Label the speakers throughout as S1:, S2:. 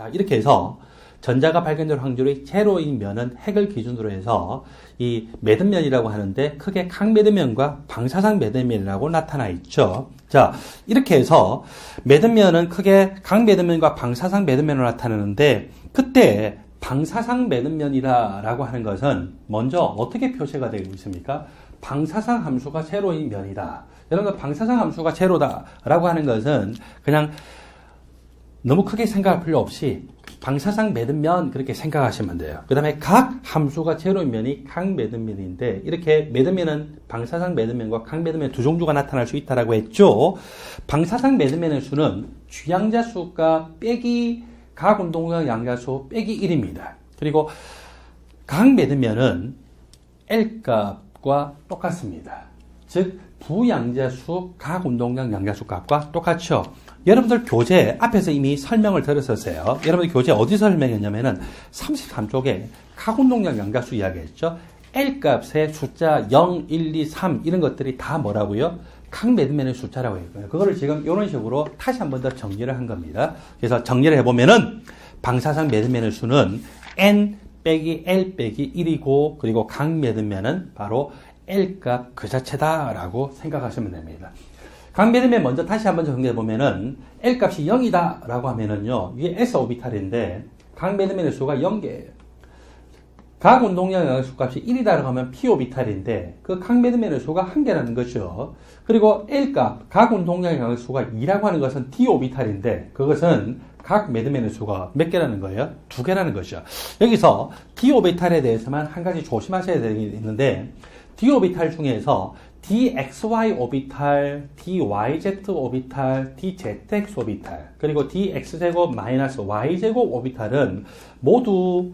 S1: 자, 이렇게 해서 전자가 발견될 확률이 제로인 면은 핵을 기준으로 해서 이 매듭면이라고 하는데 크게 강매듭면과 방사상 매듭면이라고 나타나 있죠. 자, 이렇게 해서 매듭면은 크게 강매듭면과 방사상 매듭면으로 나타나는데 그때 방사상 매듭면이라고 하는 것은 먼저 어떻게 표시가 되고 있습니까? 방사상 함수가 제로인 면이다. 여러분들 방사상 함수가 제로다라고 하는 것은 그냥 너무 크게 생각할 필요 없이 방사상 매듭면 그렇게 생각하시면 돼요. 그 다음에 각 함수가 제로인 면이 강매듭면인데 이렇게 매듭면은 방사상 매듭면과 강매듭면 두 종류가 나타날 수 있다라고 했죠. 방사상 매듭면의 수는 쥐양자 수가 빼기 각 운동량 양자수 빼기 1입니다. 그리고 강매듭면은 L값과 똑같습니다. 즉 부양자수 각 운동량 양자수 값과 똑같죠. 여러분들 교재 앞에서 이미 설명을 드렸었어요. 여러분들 교재 어디서 설명했냐면은 33쪽에 각 운동량 양자수 이야기했죠. L값의 숫자 0, 1, 2, 3 이런 것들이 다 뭐라고요? 각 매듭면의 숫자라고 했고요. 그거를 지금 이런 식으로 다시 한 번 더 정리를 한 겁니다. 그래서 정리를 해보면은 방사상 매듭면의 수는 N 빼기 L 빼기 1이고 그리고 각 매듭면은 바로 L값 그 자체다라고 생각하시면 됩니다. 각 매듭면 먼저 다시 한번 정리해 보면은 L값이 0이다 라고 하면은요 이게 S 오비탈인데 각 매듭면의 수가 0개예요. 각 운동량 양수 값이 1이다 라고 하면 P 오비탈인데 그 각 매듭면의 수가 1개라는 거죠. 그리고 L값 각 운동량 양수가 2라고 하는 것은 D 오비탈인데 그것은 각 매듭면의 수가 몇 개라는 거예요? 2개라는 거죠. 여기서 D 오비탈에 대해서만 한 가지 조심하셔야 되는 게 있는데 D 오비탈 중에서 dxy 오비탈, dyz 오비탈, dzx 오비탈, 그리고 dx제곱 마이너스 y제곱 오비탈은 모두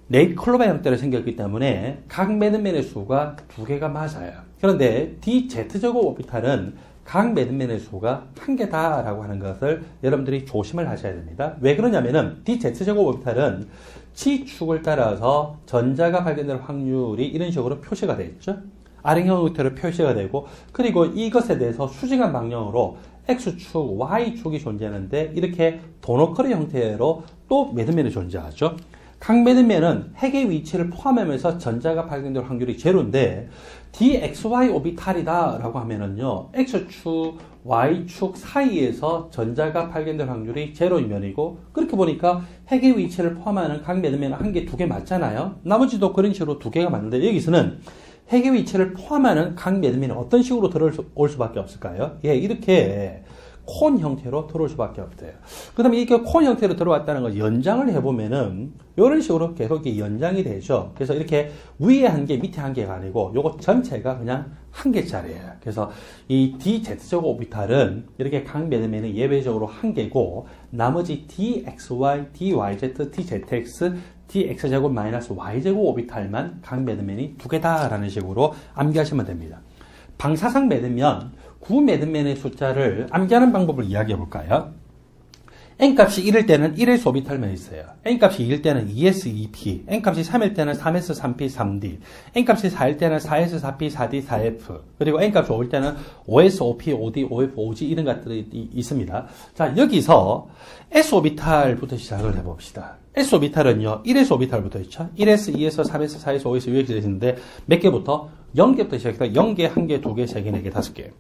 S1: 네이클로바 형태로 생겼기 때문에 각 매듭면의 수가 2개가 맞아요. 그런데 dz제곱 오비탈은 각 매듭면의 수가 1개다라고 하는 것을 여러분들이 조심을 하셔야 됩니다. 왜 그러냐면은 dz제곱 오비탈은 G축을 따라서 전자가 발견될 확률이 이런 식으로 표시가 되어 있죠. R형 형태로 표시가 되고 그리고 이것에 대해서 수직한 방향으로 X축, Y축이 존재하는데 이렇게 도너커리 형태로 또 매듭면이 존재하죠. 각 매듭면은 핵의 위치를 포함하면서 전자가 발견될 확률이 제로인데 dxy 오비탈이다 라고 하면은요 X축, Y축 사이에서 전자가 발견될 확률이 제로인 면이고 그렇게 보니까 핵의 위치를 포함하는 각 매듭면은 1개, 2개 맞잖아요. 나머지도 그런 식으로 2개가 맞는데 여기서는 핵의 위치를 포함하는 각 매듭면이 어떤 식으로 들어올 수밖에 없을까요? 예, 이렇게 콘 형태로 들어올 수밖에 없대요. 그 다음에 이렇게 콘 형태로 들어왔다는 걸 연장을 해보면은 이런 식으로 계속 연장이 되죠. 그래서 이렇게 위에 1개, 밑에 1개가 아니고 요거 전체가 그냥 1개짜리예요. 그래서 이 dz제곱 오비탈은 이렇게 각 매듭면이 예외적으로 1개고 나머지 dxy, dyz, dzx, dx제곱 마이너스 y제곱 오비탈만 각 매듭면이 2개다라는 식으로 암기하시면 됩니다. 방사상 매듭면, 구 매듭면의 숫자를 암기하는 방법을 이야기해 볼까요? N값이 1일 때는 1S 오비탈만 있어요. N값이 2일 때는 2S, 2P, N값이 3일 때는 3S, 3P, 3D, N값이 4일 때는 4S, 4P, 4D, 4F, 그리고 N값이 5일 때는 5S, 5P, 5D, 5F, 5G 이런 것들이 있습니다. 자, 여기서 S 오비탈부터 시작을 해봅시다. S 오비탈은요, 1S 오비탈부터 있죠. 1S, 2S, 3S, 4S, 5S, 6S 있는데 몇 개부터? 0개부터 시작해서 0개, 1개, 2개, 3개, 4개, 5개.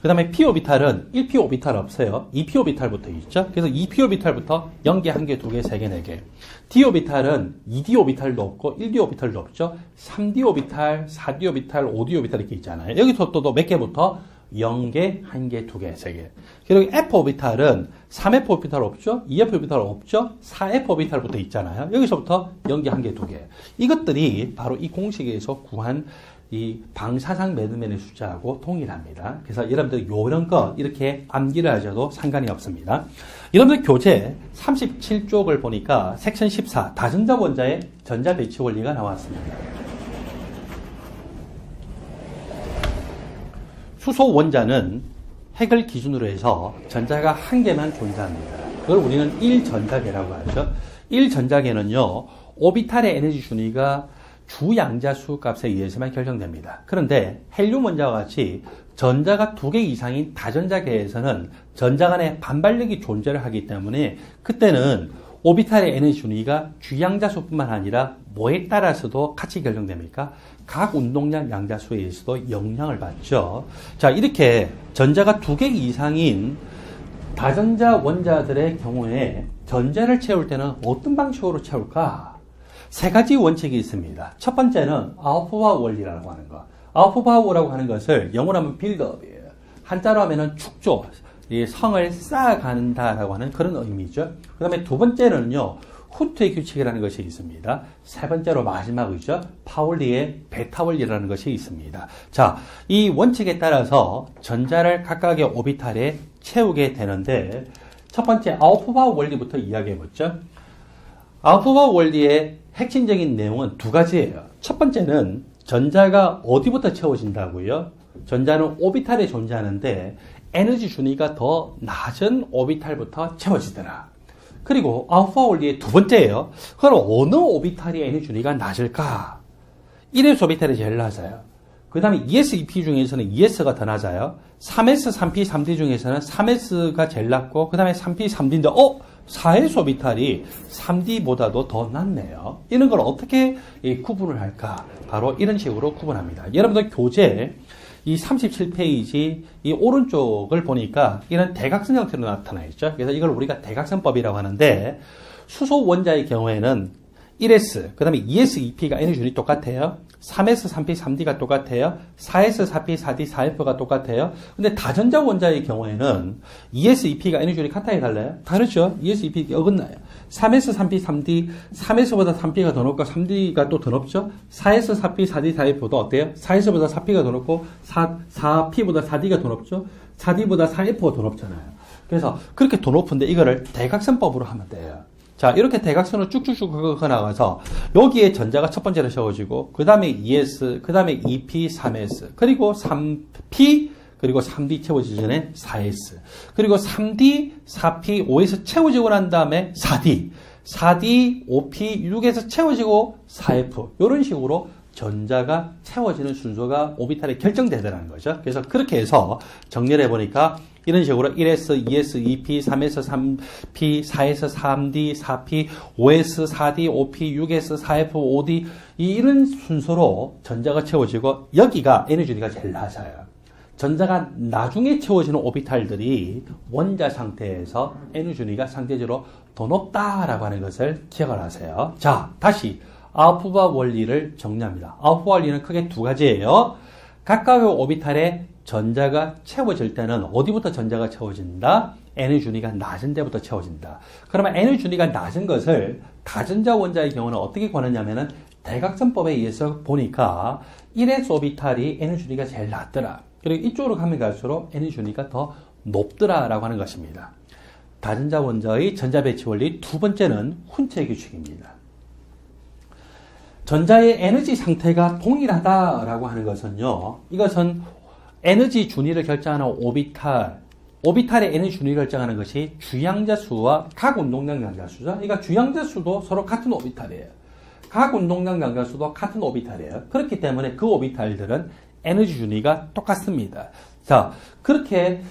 S1: 그 다음에 P 오비탈은 1P 오비탈 없어요. 2P 오비탈부터 있죠. 그래서 2P 오비탈부터 0개, 1개, 2개, 3개, 4개. D 오비탈은 2D 오비탈도 없고 1D 오비탈도 없죠. 3D 오비탈, 4D 오비탈, 5D 오비탈 이렇게 있잖아요. 여기서 또 몇 개부터? 0개, 1개, 2개, 3개. 그리고 F 오비탈은 3F 오비탈 없죠? 2F 오비탈 없죠? 4F 오비탈부터 있잖아요. 여기서부터 0개, 1개, 2개. 이것들이 바로 이 공식에서 구한 이 방사상 매듭면의 숫자하고 동일합니다. 그래서 여러분들 이런 거 이렇게 암기를 하셔도 상관이 없습니다. 여러분들 교재 37쪽을 보니까 섹션 14 다전자 원자의 전자 배치 원리가 나왔습니다. 수소 원자는 핵을 기준으로 해서 전자가 1개만 존재합니다. 그걸 우리는 1전자계라고 하죠. 1전자계는요, 오비탈의 에너지 준위가 주양자수 값에 의해서만 결정됩니다. 그런데 헬륨 원자와 같이 전자가 2개 이상인 다전자계에서는 전자 간의 반발력이 존재를 하기 때문에 그때는 오비탈의 에너지 준위가 주양자수뿐만 아니라 뭐에 따라서도 같이 결정됩니까? 각 운동량 양자수에 의해서도 영향을 받죠. 자, 이렇게 전자가 2개 이상인 다전자 원자들의 경우에 전자를 채울 때는 어떤 방식으로 채울까? 3가지 원칙이 있습니다. 첫 번째는 아우프바우 원리라고 하는 거. 아우프바우라고 하는 것을 영어로 하면 빌드업이에요. 한자로 하면은 축조, 이 성을 쌓아간다라고 하는 그런 의미죠. 그 다음에 두 번째는요, 후트의 규칙이라는 것이 있습니다. 세 번째로 마지막이죠. 파울리의 베타 원리라는 것이 있습니다. 자, 이 원칙에 따라서 전자를 각각의 오비탈에 채우게 되는데, 첫 번째 아우프바우 원리부터 이야기해보죠. 아우프바우 원리의 핵심적인 내용은 2가지예요. 첫 번째는 전자가 어디부터 채워진다고요? 전자는 오비탈에 존재하는데 에너지 준위가 더 낮은 오비탈부터 채워지더라. 그리고 아우프바우 원리의 2번째예요. 그럼 어느 오비탈이 에너지 준위가 낮을까? 1s 오비탈이 제일 낮아요. 그 다음에 2s, 2p 중에서는 2s가 더 낮아요. 3s, 3p, 3d 중에서는 3s가 제일 낮고 그 다음에 3p, 3d인데 4s 오비탈이 3d보다도 더 낮네요. 이런 걸 어떻게 구분을 할까? 바로 이런 식으로 구분합니다. 여러분들 교재 이 37페이지 이 오른쪽을 보니까 이런 대각선 형태로 나타나 있죠. 그래서 이걸 우리가 대각선법이라고 하는데 수소 원자의 경우에는 1s, 그 다음에 2s, 2p가 에너지 준위 똑같아요. 3s, 3p, 3d가 똑같아요. 4s, 4p, 4d, 4f가 똑같아요. 근데 다전자 원자의 경우에는 2s, 2p가 에너지 준위 같아요, 달라요? 다르죠. 2s, 2p 어긋나요. 3s, 3p, 3d, 3s보다 3p가 더 높고 3d가 또 더 높죠. 4s, 4p, 4d, 4f도 어때요? 4s보다 4p가 더 높고 4p보다 4d가 더 높죠. 4d보다 4f가 더 높잖아요. 그래서 그렇게 더 높은데 이거를 대각선법으로 하면 돼요. 자, 이렇게 대각선으로 쭉쭉쭉 나가서 여기에 전자가 첫 번째로 채워지고 그 다음에 2s, 그 다음에 2p, 3s, 그리고 3p, 그리고 3d 채워지기 전에 4s, 그리고 3d, 4p, 5s 채워지고 난 다음에 4d, 4d, 5p, 6에서 채워지고 4f 이런 식으로 전자가 채워지는 순서가 오비탈에 결정되더라는 거죠. 그래서 그렇게 해서 정리를 해보니까 이런 식으로 1s, 2s, 2p, 3s, 3p, 4s, 3d, 4p, 5s, 4d, 5p, 6s, 4f, 5d 이런 순서로 전자가 채워지고 여기가 에너지가 제일 낮아요. 전자가 나중에 채워지는 오비탈들이 원자 상태에서 에너지가 상대적으로 더 높다라고 하는 것을 기억을 하세요. 자, 다시 아우프바우 원리를 정리합니다. 아우프바우 원리는 크게 2가지예요. 각각의 오비탈에 전자가 채워질 때는 어디부터 전자가 채워진다? 에너지 준위가 낮은 데부터 채워진다. 그러면 에너지 준위가 낮은 것을 다전자 원자의 경우는 어떻게 구하느냐면은 대각선법에 의해서 보니까 1s 오비탈이 에너지 준위가 제일 낮더라. 그리고 이쪽으로 가면 갈수록 에너지 준위가 더 높더라라고 하는 것입니다. 다전자 원자의 전자 배치 원리 2번째는 훈트의 규칙입니다. 전자의 에너지 상태가 동일하다라고 하는 것은요, 이것은 에너지 준위를 결정하는 오비탈의 에너지 준위를 결정하는 것이 주양자 수와 각 운동량 양자 수죠. 그러니까 주양자 수도 서로 같은 오비탈이에요. 각 운동량 양자 수도 같은 오비탈이에요. 그렇기 때문에 그 오비탈들은 에너지 준위가 똑같습니다. 자, 그렇게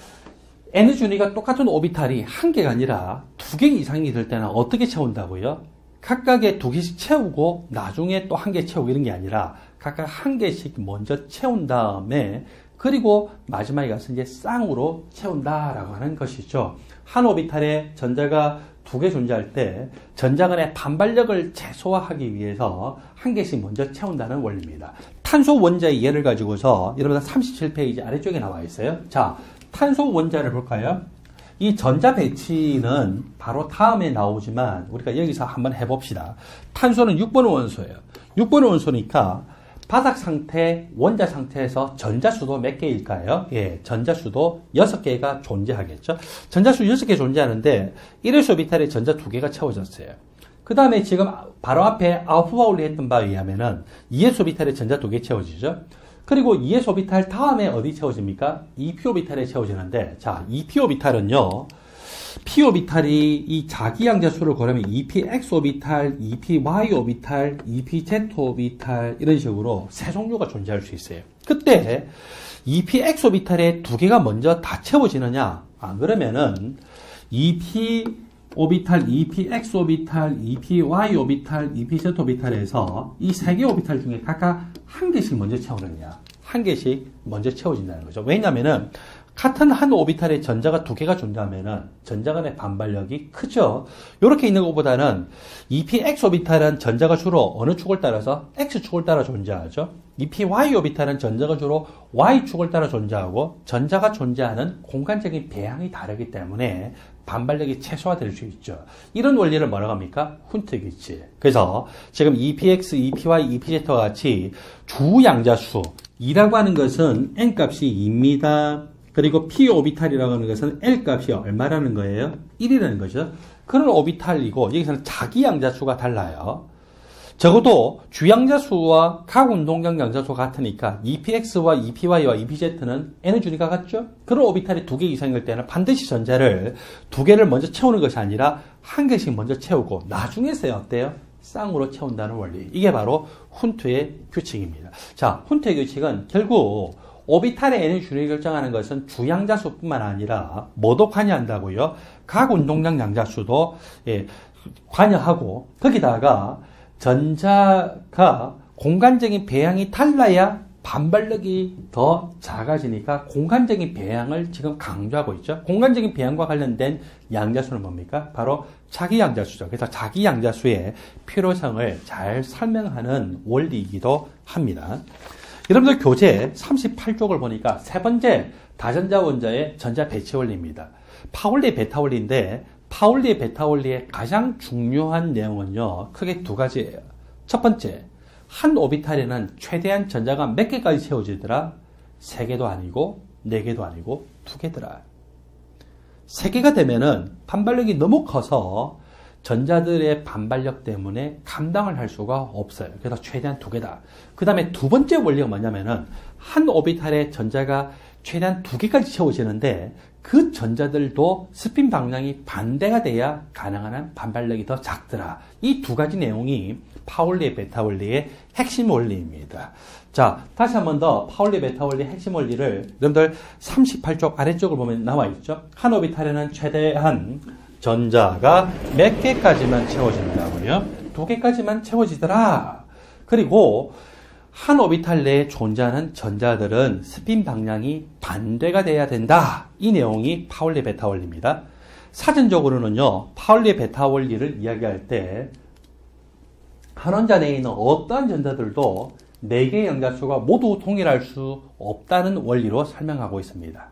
S1: 에너지 준위가 똑같은 오비탈이 한 개가 아니라 2개 이상이 될 때는 어떻게 채운다고요? 각각의 2개씩 채우고 나중에 또 1개 채우고 이런 게 아니라 각각 1개씩 먼저 채운 다음에 그리고 마지막에 가서 이제 쌍으로 채운다라고 하는 것이죠. 한 오비탈에 전자가 2개 존재할 때 전자 간의 반발력을 최소화하기 위해서 1개씩 먼저 채운다는 원리입니다. 탄소 원자의 예를 가지고서 여러분들 37페이지 아래쪽에 나와 있어요. 자, 탄소 원자를 볼까요? 이 전자 배치는 바로 다음에 나오지만 우리가 여기서 한번 해봅시다. 탄소는 6번 원소예요. 6번 원소니까 바닥 상태, 원자 상태에서 전자수도 몇 개일까요? 예, 전자수도 6개가 존재하겠죠. 전자수 6개 존재하는데 1s 오비탈에 전자 2개가 채워졌어요. 그 다음에 지금 바로 앞에 아우프바울리 했던 바에 의하면은 2s 오비탈에 전자 2개 채워지죠. 그리고 2s 오비탈 다음에 어디 채워집니까? 2p 오비탈에 채워지는데, 자, 2p 오비탈은요, p 오비탈이 이 자기 양자수를 고르면 EPX 오비탈, EPY 오비탈, EPZ 오비탈 이런 식으로 세 종류가 존재할 수 있어요. 그때 EPX 오비탈에 두 개가 먼저 다 채워지느냐? 그러면은 EP 오비탈, EPX 오비탈, EPY 오비탈, EPZ 오비탈에서 이 세 개 오비탈 중에 각각 한 개씩 먼저 채우느냐? 한 개씩 먼저 채워진다는 거죠. 왜냐면은 같은 한 오비탈에 전자가 두 개가 존재하면은 전자 간의 반발력이 크죠. 이렇게 있는 것보다는 EPX 오비탈은 전자가 주로 어느 축을 따라서 X축을 따라 존재하죠. EPY 오비탈은 전자가 주로 Y축을 따라 존재하고 전자가 존재하는 공간적인 배양이 다르기 때문에 반발력이 최소화될 수 있죠. 이런 원리를 뭐라고 합니까? 훈트 기치. 그래서 지금 EPX, EPY, EPZ와 같이 주 양자수 2라고 하는 것은 n 값이 2입니다. 그리고 p 오비탈이라고 하는 것은 l 값이 얼마라는 거예요? 1이라는 거죠. 그런 오비탈이고 여기서는 자기 양자수가 달라요. 적어도 주양자수와 각운동량 양자수가 같으니까 EPX와 EPY와 EPZ는 n의 준위가 같죠? 그런 오비탈이 두 개 이상일 때는 반드시 전자를 두 개를 먼저 채우는 것이 아니라 한 개씩 먼저 채우고 나중에서야 어때요? 쌍으로 채운다는 원리. 이게 바로 훈트의 규칙입니다. 자, 훈트의 규칙은 결국 오비탈의 n의 준위를 결정하는 것은 주양자수뿐만 아니라 뭐도 관여한다고요? 각 운동량 양자수도 관여하고 거기다가 전자가 공간적인 배양이 달라야 반발력이 더 작아지니까 공간적인 배양을 지금 강조하고 있죠. 공간적인 배양과 관련된 양자수는 뭡니까? 바로 자기 양자수죠. 그래서 자기 양자수의 필요성을 잘 설명하는 원리이기도 합니다. 여러분들 교재 38쪽을 보니까 세 번째 다전자 원자의 전자 배치 원리입니다. 파울리 베타 원리인데 파울리 베타 원리의 가장 중요한 내용은요. 크게 두 가지예요. 첫 번째, 한 오비탈에는 최대한 전자가 몇 개까지 채워지더라? 3개도 아니고 4개도 아니고 2개더라. 3개가 되면은 반발력이 너무 커서 전자들의 반발력 때문에 감당을 할 수가 없어요. 그래서 최대한 2개다. 그 다음에 두 번째 원리가 뭐냐면은 한 오비탈에 전자가 최대한 2개까지 채워지는데 그 전자들도 스핀 방향이 반대가 돼야 가능한 반발력이 더 작더라. 이 두 가지 내용이 파울리 베타 원리의 핵심 원리입니다. 자, 다시 한 번 더 파울리 베타 원리의 핵심 원리를 여러분들 38쪽 아래쪽을 보면 나와 있죠. 한 오비탈에는 최대한 전자가 몇 개까지만 채워진다고요? 2개까지만 채워지더라. 그리고 한 오비탈 내에 존재하는 전자들은 스핀 방향이 반대가 돼야 된다. 이 내용이 파울리 베타 원리입니다. 사전적으로는요, 파울리 베타 원리를 이야기할 때 한 원자 내에 있는 어떠한 전자들도 4개의 양자수가 모두 동일할 수 없다는 원리로 설명하고 있습니다.